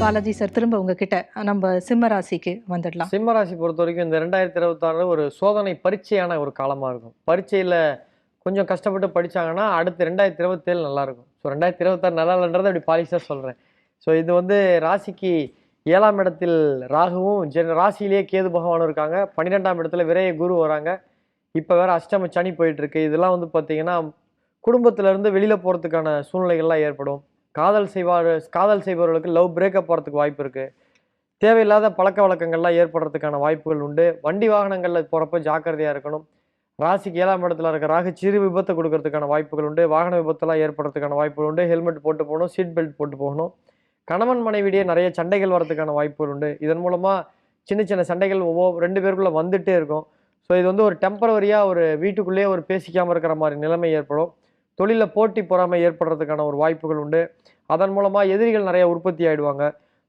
Balaji sir, திரும்ப உங்ககிட்ட நம்ம சிம்ம ராசிக்கு வந்துடலாம். சிம்ம ராசி பொறுத்த வரைக்கும் இந்த 2026 ஒரு சோதனை பரீட்சையான ஒரு காலமாக இருக்கும். பரீட்சையில் கொஞ்சம் கஷ்டப்பட்டு படித்தாங்கன்னா அடுத்து 2027 நல்லாயிருக்கும். ஸோ 2026 நல்லா இல்லைன்றதை அப்படி பாலிஷாக சொல்கிறேன். ஸோ இது வந்து ராசிக்கு 7ஆம் இடத்தில் ராகுவும் ராசியிலேயே கேது பகவானும் இருக்காங்க. 12ஆம் இடத்துல விரைய குரு வராங்க. இப்போ வேறு அஷ்டம சனி போயிட்டுருக்கு. இதெல்லாம் வந்து பார்த்திங்கன்னா குடும்பத்திலேருந்து வெளியில் போகிறதுக்கான சூழ்நிலைகள்லாம் ஏற்படும். காதல் செய்பவர்களுக்கு லவ் பிரேக்கப் போகிறதுக்கு வாய்ப்பு இருக்குது. தேவையில்லாத பழக்க வழக்கங்கள்லாம் ஏற்படுறதுக்கான வாய்ப்புகள் உண்டு. வண்டி வாகனங்களில் போகிறப்ப ஜாக்கிரதையாக இருக்கணும். ராசிக்கு 7ஆம் இடத்துல இருக்க ராகு சிறு விபத்தை கொடுக்கறதுக்கான வாய்ப்புகள் உண்டு. வாகன விபத்தெல்லாம் ஏற்படுறதுக்கான வாய்ப்புகள் உண்டு. ஹெல்மெட் போட்டு போகணும், சீட் பெல்ட் போட்டு போகணும். கணவன் மனைவிடையே நிறைய சண்டைகள் வரதுக்கான வாய்ப்புகள் உண்டு. இதன் மூலமாக சின்ன சின்ன சண்டைகள் 2 பேருக்குள்ளே வந்துகிட்டே இருக்கும். ஸோ இது வந்து ஒரு டெம்பரவரியாக ஒரு வீட்டுக்குள்ளேயே ஒரு பேசிக்காமல் இருக்கிற மாதிரி நிலைமை ஏற்படும். தொழிலில் போட்டி பொறாமை ஏற்படுறதுக்கான ஒரு வாய்ப்புகள் உண்டு. அதன் மூலமாக எதிரிகள் நிறைய உற்பத்தி ஆகிடுவாங்க.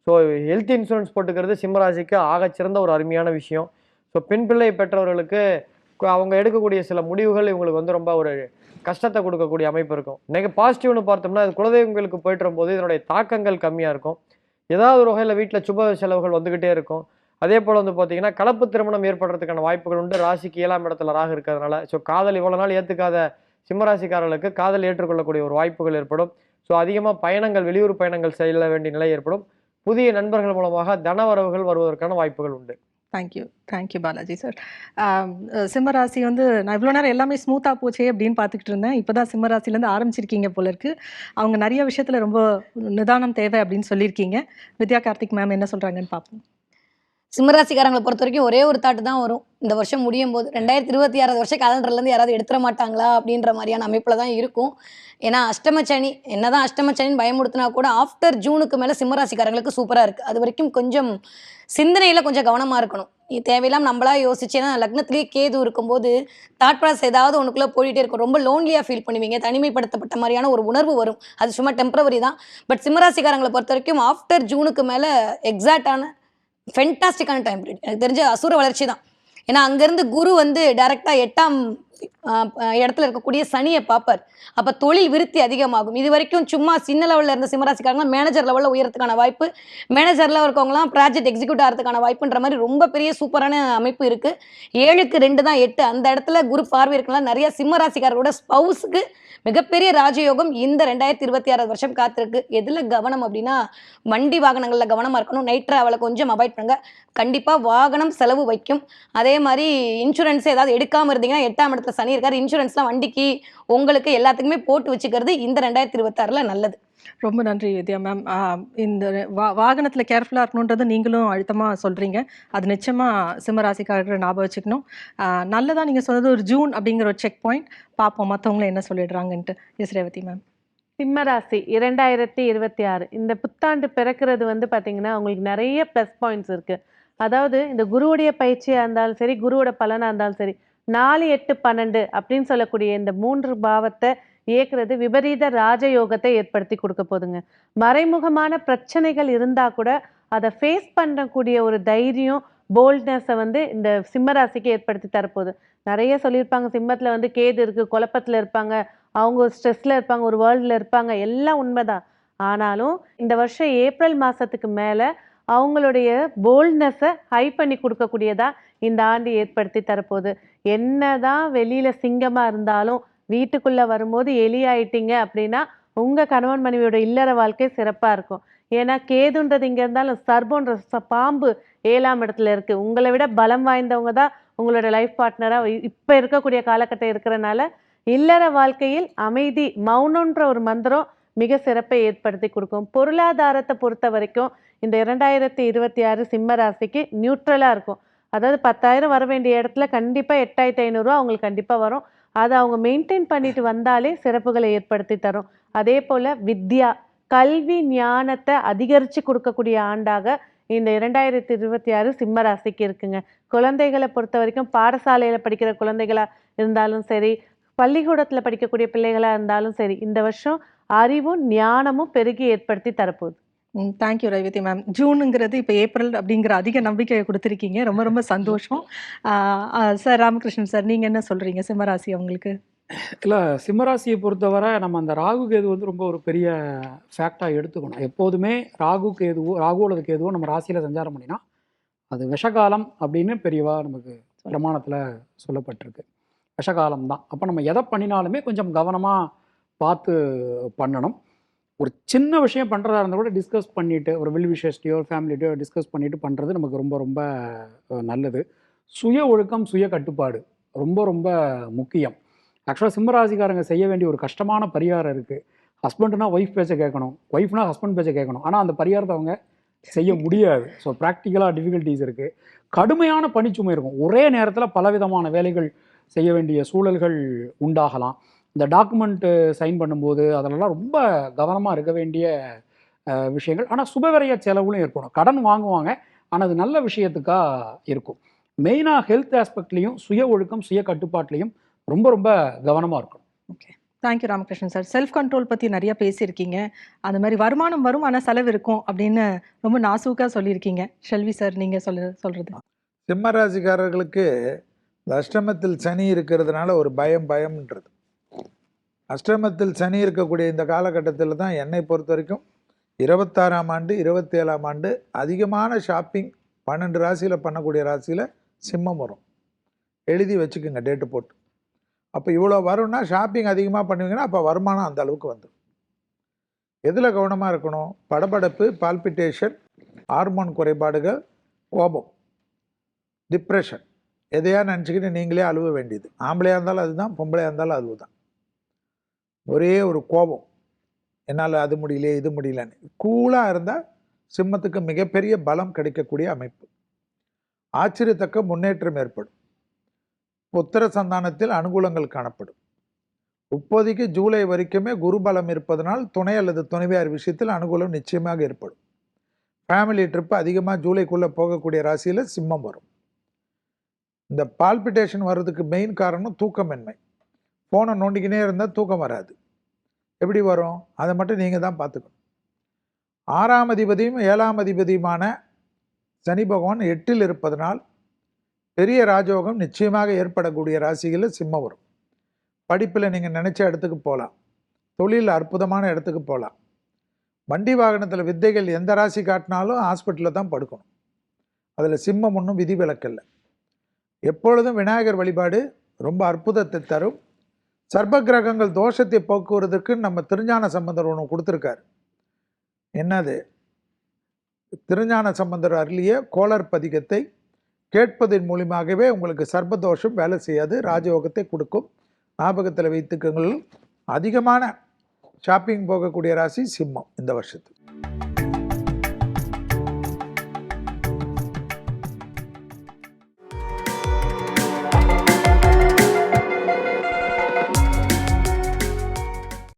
ஸோ ஹெல்த் இன்சூரன்ஸ் போட்டுக்கிறது சிம்மராசிக்கு ஆகச்சிறந்த ஒரு அருமையான விஷயம். ஸோ பெண் பிள்ளை பெற்றவர்களுக்கு அவங்க எடுக்கக்கூடிய சில முடிவுகள் இவங்களுக்கு வந்து ரொம்ப ஒரு கஷ்டத்தை கொடுக்கக்கூடிய அமைப்பு இருக்கும். இன்றைக்கி பாசிட்டிவ்னு பார்த்தோம்னா அது குலதெய்வங்களுக்கு போய்ட்டு போது இதனுடைய தாக்கங்கள் கம்மியாக இருக்கும். ஏதாவது ஒரு வகையில் வீட்டில் சுப செலவுகள் வந்துக்கிட்டே இருக்கும். அதே போல் வந்து பார்த்தீங்கன்னா கலப்பு திருமணம் ஏற்படுறதுக்கான வாய்ப்புகள் உண்டு. ராசிக்கு 7ஆம் இடத்துல ராகு இருக்கிறதுனால. ஸோ காதல் இவ்வளோ நாள் ஏற்றுக்காத சிம்மராசிக்காரர்களுக்கு காதல் ஏற்றுக்கொள்ளக்கூடிய ஒரு வாய்ப்புகள் ஏற்படும். ஸோ அதிகமாக பயணங்கள், வெளியூர் பயணங்கள் செல்ல வேண்டிய நிலை ஏற்படும். புதிய நண்பர்கள் மூலமாக தனவரவுகள் வருவதற்கான வாய்ப்புகள் உண்டு. Thank you Balaji sir. சிம்மராசி வந்து நான் இவ்வளோ நேரம் எல்லாமே ஸ்மூத்தாக போச்சே அப்படின்னு பார்த்துக்கிட்டு இருந்தேன். இப்போ தான் சிம்மராசிலேருந்து ஆரம்பிச்சிருக்கீங்க போல இருக்கு. அவங்க நிறைய விஷயத்தில் ரொம்ப நிதானம் தேவை அப்படின்னு சொல்லியிருக்கீங்க. வித்யா கார்த்திக் மேம் என்ன சொல்கிறாங்கன்னு பார்ப்போம். சிம்மராசிக்காரங்களை பொறுத்த வரைக்கும் ஒரே ஒரு தாட்டு தான் வரும். இந்த வருஷம் முடியும் போது 2026 வருஷம் கேலண்டர்லேருந்து யாராவது எடுத்துட மாட்டாங்களா அப்படின்ற மாதிரியான அமைப்பில் தான் இருக்கும். ஏன்னா அஷ்டமச்சனி என்னதான் அஷ்டமச்சனின்னு பயமுடுத்தினா கூட ஆஃப்டர் ஜூனுக்கு மேலே சிம்மராசிக்காரங்களுக்கு சூப்பராக இருக்குது. அது வரைக்கும் கொஞ்சம் சிந்தனையில் கொஞ்சம் கவனமாக இருக்கணும். தேவையில்லாமல் நம்மளா யோசிச்சு, ஏன்னா லக்னத்திலேயே கேது இருக்கும்போது தாட் ப்ராசஸ் ஏதாவது ஒன்றுக்குள்ளே போயிட்டே இருக்கும். ரொம்ப லோன்லியாக ஃபீல் பண்ணுவீங்க. தனிமைப்படுத்தப்பட்ட மாதிரியான ஒரு உணர்வு வரும். அது சும்மா டெம்பரவரி தான். பட் சிம்மராசிக்காரங்களை பொறுத்த வரைக்கும் ஆஃப்டர் ஜூனுக்கு மேலே எக்ஸாக்டான ஃபென்டாஸ்டிக்கான டைம் பீரியட். எனக்கு தெரிஞ்ச அசுர வளர்ச்சி தான். ஏன்னா அங்கேருந்து குரு வந்து டைரெக்டாக 8ஆம் இடத்துல இருக்கக்கூடிய சனியை பார்ப்பார். அப்போ தொழில் விருத்தி அதிகமாகும். இது வரைக்கும் சும்மா சின்ன லெவலில் இருந்த சிம்மராசிக்காரங்களாம் மேனேஜர் லெவலில் உயரத்துக்கான வாய்ப்பு, மேனேஜரில் இருக்கவங்களாம் ப்ராஜெக்ட் எக்ஸிக்யூட் ஆகிறதுக்கான வாய்ப்புன்ற மாதிரி ரொம்ப பெரிய சூப்பரான அமைப்பு இருக்குது. 7க்கு 2 தான் 8. அந்த இடத்துல குரு பார்வை இருக்கலாம். நிறைய சிம்மராசிக்காரரோட ஸ்பவுஸுக்கு மிகப்பெரிய ராஜயோகம் இந்த 2026 வருஷம் காத்திருக்கு. எதில் கவனம் அப்படின்னா வண்டி வாகனங்களில் கவனமாக இருக்கணும். நைட் ட்ராவலை கொஞ்சம் அவாய்ட் பண்ணுங்க. கண்டிப்பாக வாகனம் செலவு வைக்கும். அதே மாதிரி இன்சூரன்ஸ் ஏதாவது எடுக்காமல் இருந்தீங்கன்னா 8ஆம் இடத்துல சனி இருக்கார். இன்சூரன்ஸ்லாம் வண்டிக்கு உங்களுக்கு எல்லாத்துக்குமே போட்டு வச்சுக்கிறது இந்த 2026 நல்லது. ரொம்ப நன்றி வித்யா மேம். இந்த வாகனத்தில் கேர்ஃபுல்லாக இருக்கணுன்றது நீங்களும் அழுத்தமாக சொல்கிறீங்க. அது நிச்சயமாக சிம்மராசிக்காரர்கள் ஞாபகம் வச்சுக்கணும். நல்லதாக நீங்கள் சொன்னது ஒரு ஜூன் அப்படிங்கிற ஒரு செக் பாயிண்ட். பார்ப்போம் மற்றவங்களும் என்ன சொல்லிடுறாங்கன்ட்டு. S Revathi ma'am. சிம்மராசி 2026 இந்த புத்தாண்டு பிறக்கிறது வந்து பார்த்தீங்கன்னா உங்களுக்கு நிறைய ப்ளஸ் பாயிண்ட்ஸ் இருக்குது. அதாவது இந்த குருவுடைய பயிற்சியாக இருந்தாலும் சரி, குருவோட பலனாக இருந்தாலும் சரி, 4, 8, 12 அப்படின்னு சொல்லக்கூடிய இந்த 3 பாவத்தை இயக்குறது விபரீத ராஜயோகத்தை ஏற்படுத்தி கொடுக்க போதுங்க. மறைமுகமான பிரச்சனைகள் இருந்தால் கூட அதை ஃபேஸ் பண்ணக்கூடிய ஒரு தைரியம், போல்ட்னஸை வந்து இந்த சிம்மராசிக்கு ஏற்படுத்தி தரப்போகுது. நிறைய சொல்லியிருப்பாங்க சிம்மத்தில் வந்து கேது இருக்குது, குழப்பத்தில் இருப்பாங்க, அவங்க ஒரு ஸ்ட்ரெஸ்ஸில் இருப்பாங்க, ஒரு வேர்ல்டில் இருப்பாங்க. எல்லாம் உண்மைதான். ஆனாலும் இந்த வருஷம் ஏப்ரல் மாதத்துக்கு மேலே அவங்களுடைய போல்ட்னஸை ஹை பண்ணி கொடுக்கக்கூடியதா இந்த ஆண்டு ஏற்படுத்தி தரப்போகுது. என்னதான் வெளியில் சிங்கமாக இருந்தாலும் வீட்டுக்குள்ளே வரும்போது எலி ஆயிட்டீங்க அப்படின்னா உங்கள் கணவன் மனைவியோட இல்லற வாழ்க்கை சிறப்பாக இருக்கும். ஏன்னா கேதுன்றது இங்கே இருந்தாலும் சர்போன்ற பாம்பு 7ஆம் இடத்துல இருக்குது. உங்களை விட பலம் வாய்ந்தவங்க தான் உங்களோட லைஃப் பார்ட்னராக இப்போ இருக்கக்கூடிய காலகட்டம் இருக்கிறனால இல்லற வாழ்க்கையில் அமைதி, மௌனன்ற ஒரு மந்திரம் மிக சிறப்பை ஏற்படுத்தி கொடுக்கும். பொருளாதாரத்தை பொறுத்த வரைக்கும் இந்த 2026 சிம்ம ராசிக்கு நியூட்ரலாக இருக்கும். அதாவது 10,000 வர வேண்டிய இடத்துல கண்டிப்பாக 8,500 அவங்களுக்கு கண்டிப்பாக வரும். அதை அவங்க மெயின்டைன் பண்ணிட்டு வந்தாலே சிறப்புகளை ஏற்படுத்தி தரும். அதே போல் வித்யா, கல்வி ஞானத்தை அதிகரித்து கொடுக்கக்கூடிய ஆண்டாக இந்த 2026 சிம்ம ராசிக்கு இருக்குங்க. குழந்தைகளை பொறுத்த வரைக்கும் பாடசாலையில் படிக்கிற குழந்தைகளாக இருந்தாலும் சரி, பள்ளிக்கூடத்தில் படிக்கக்கூடிய பிள்ளைகளாக இருந்தாலும் சரி, இந்த வருஷம் அறிவும் ஞானமும் பெருகி ஏற்படுத்தி தரப்போகுது. Thank you Revathi ma'am. ஜூனுங்கிறது இப்போ ஏப்ரல் அப்படிங்கிற அதிக நம்பிக்கையை கொடுத்துருக்கீங்க. ரொம்ப ரொம்ப சந்தோஷம். சார் ராமகிருஷ்ணன் சார், நீங்கள் என்ன சொல்கிறீங்க சிம்மராசி அவங்களுக்கு? இல்லை, சிம்மராசியை பொறுத்தவரை நம்ம அந்த ராகு கேது வந்து ரொம்ப ஒரு பெரிய ஃபேக்டாக எடுத்துக்கணும். எப்போதுமே ராகு அல்லது கேதுவோ நம்ம ராசியில் சஞ்சாரம் பண்ணினா அது விஷகாலம் அப்படின்னு பெரியவா நமக்கு பிரமாணத்தில் சொல்லப்பட்டிருக்கு. விஷகாலம் தான். அப்போ நம்ம எதை பண்ணினாலுமே கொஞ்சம் கவனமாக பார்த்து பண்ணணும். ஒரு சின்ன விஷயம் பண்ணுறதா இருந்தால் கூட டிஸ்கஸ் பண்ணிவிட்டு, ஒரு வெல் விஷஸ்டையோ ஃபேமிலிட்டையோ டிஸ்கஸ் பண்ணிவிட்டு பண்ணுறது நமக்கு ரொம்ப ரொம்ப நல்லது. சுய ஒழுக்கம், சுய கட்டுப்பாடு ரொம்ப ரொம்ப முக்கியம். ஆக்சுவலாக சிம்மராசிக்காரங்க செய்ய வேண்டிய ஒரு கஷ்டமான பரிகாரம் இருக்குது. ஹஸ்பண்ட்னா ஒய்ஃப் பேச்சை கேட்கணும், ஒய்ஃப்னா ஹஸ்பண்ட் பேச்சை கேட்கணும். ஆனால் அந்த பரிகாரத்தை அவங்க செய்ய முடியாது. ஸோ ப்ராக்டிக்கலாக டிஃபிகல்ட்டிஸ் இருக்குது. கடுமையான பணிச்சுமை இருக்கும். ஒரே நேரத்தில் பலவிதமான வேலைகள் செய்ய வேண்டிய சூழல்கள் உண்டாகலாம். இந்த டாக்குமெண்ட்டு சைன் பண்ணும்போது அதிலெல்லாம் ரொம்ப கவனமாக இருக்க வேண்டிய விஷயங்கள். ஆனால் சுபவிரய செலவுகளும் ஏற்படும். கடன் வாங்குவாங்க, ஆனால் அது நல்ல விஷயத்துக்காக இருக்கும். மெயினாக ஹெல்த் ஆஸ்பெக்ட்லேயும் சுய ஒழுக்கம், சுய கட்டுப்பாட்லேயும் ரொம்ப ரொம்ப கவனமாக இருக்கணும். Okay, thank you Ramakrishnan sir. Self control பற்றி நிறைய பேசியிருக்கீங்க. அந்த மாதிரி வருமானம் வரும் ஆனால் செலவு இருக்கும் அப்படின்னு ரொம்ப நாசூக்காக சொல்லியிருக்கீங்க. ஷெல்வி சார், நீங்கள் சொல்கிறது. சிம்மராசிக்காரர்களுக்கு இந்த அஷ்டமத்தில் சனி இருக்கிறதுனால ஒரு பயம்ன்றது. அஷ்டமத்தில் சனி இருக்கக்கூடிய இந்த காலகட்டத்தில் தான் என்னை பொறுத்த வரைக்கும் 26ஆம் ஆண்டு 27ஆம் ஆண்டு அதிகமான ஷாப்பிங் 12 ராசியில் பண்ணக்கூடிய ராசியில் சிம்மம் வரும். எழுதி வச்சுக்கோங்க டேட்டு போட்டு. அப்போ இவ்வளோ வரும்னா ஷாப்பிங் அதிகமாக பண்ணுவீங்கன்னா அப்போ வருமானம் அந்த அளவுக்கு வந்துடும். எதில் கவனமாக இருக்கணும்? படபடப்பு, பால்பிட்டேஷன், ஹார்மோன் குறைபாடுகள், கோபம், டிப்ரெஷன், எதையா நினச்சிக்கிட்டு நீங்களே அழுவ வேண்டியது. ஆம்பளையாக இருந்தாலும் அதுதான், பொம்பளையாக இருந்தாலும் அதுதான். ஒரே ஒரு கோபம், என்னால் அது முடியலையே இது முடியலன்னு. கூலாக இருந்தால் சிம்மத்துக்கு மிகப்பெரிய பலம் கிடைக்கக்கூடிய அமைப்பு. ஆச்சரியத்தக்க முன்னேற்றம் ஏற்படும். புத்திர சந்தானத்தில் அனுகூலங்கள் காணப்படும். இப்போதைக்கு ஜூலை வரைக்குமே குரு பலம் இருப்பதனால் துணை அல்லது துணைவியார் விஷயத்தில் அனுகூலம் நிச்சயமாக ஏற்படும். ஃபேமிலி ட்ரிப்பு அதிகமாக ஜூலைக்குள்ளே போகக்கூடிய ராசியில் சிம்மம் வரும். இந்த பால்பிட்டேஷன் வர்றதுக்கு மெயின் காரணம் தூக்கமின்மை. ஃபோனை நோண்டிக்கினே இருந்தால் தூக்கம் வராது. எப்படி வரும்? அதை மட்டும் நீங்கள் தான் பார்த்துக்கணும். 6ஆம் அதிபதியும் 7ஆம் அதிபதியுமான சனி பகவான் 8இல் இருப்பதனால் பெரிய ராஜயோகம் நிச்சயமாக ஏற்படக்கூடிய ராசிகளில் சிம்மம் வரும். படிப்பில் நீங்கள் நினச்ச இடத்துக்கு போகலாம். தொழில் அற்புதமான இடத்துக்கு போகலாம். வண்டி வாகனத்தில் வித்தைகள் எந்த ராசி காட்டினாலும் ஹாஸ்பிட்டலில் தான் படுக்கணும். அதில் சிம்மம் ஒன்றும் விதிவிலக்கில்லை. எப்பொழுதும் விநாயகர் வழிபாடு ரொம்ப அற்புதத்தை தரும். சர்ப கிரகங்கள் தோஷத்தை போக்குவதற்கு நம்ம திருஞான சம்பந்தர் ஒன்று கொடுத்துருக்காரு. என்னது? திருஞான சம்பந்தர் அருளிய கோளர் பதிகத்தை கேட்பதன் மூலியமாகவே உங்களுக்கு சர்பதோஷம் வேலை செய்யாது, ராஜயோகத்தை கொடுக்கும். ஞாபகத்தில் வைத்துக்கங்கள். அதிகமான ஷாப்பிங் போகக்கூடிய ராசி சிம்மம் இந்த வருஷத்துக்கு.